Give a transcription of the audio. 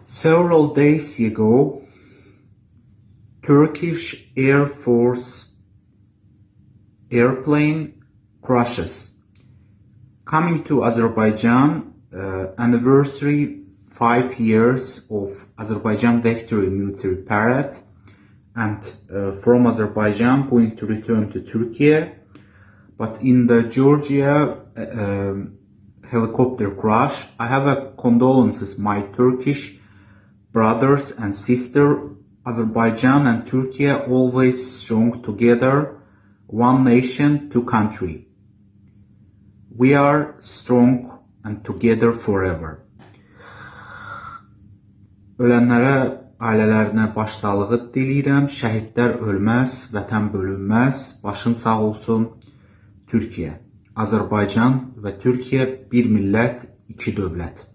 Several days ago, Turkish Air Force airplane crashes. Coming to Azerbaijan, anniversary 5 years of Azerbaijan victory military parade, and from Azerbaijan going to return to Turkey. But in the Georgia helicopter crash, I have a condolences my Turkish brothers and sister. Azerbaijan and Turkey always strong together, one nation, two country. We are strong and together forever. Ölənlərə, ailələrinə başsağlığı diləyirəm. Şəhidlər ölməz, vətən bölünməz. Başın sağ olsun Türkiyə. Azərbaycan və Türkiyə bir millət, iki dövlət.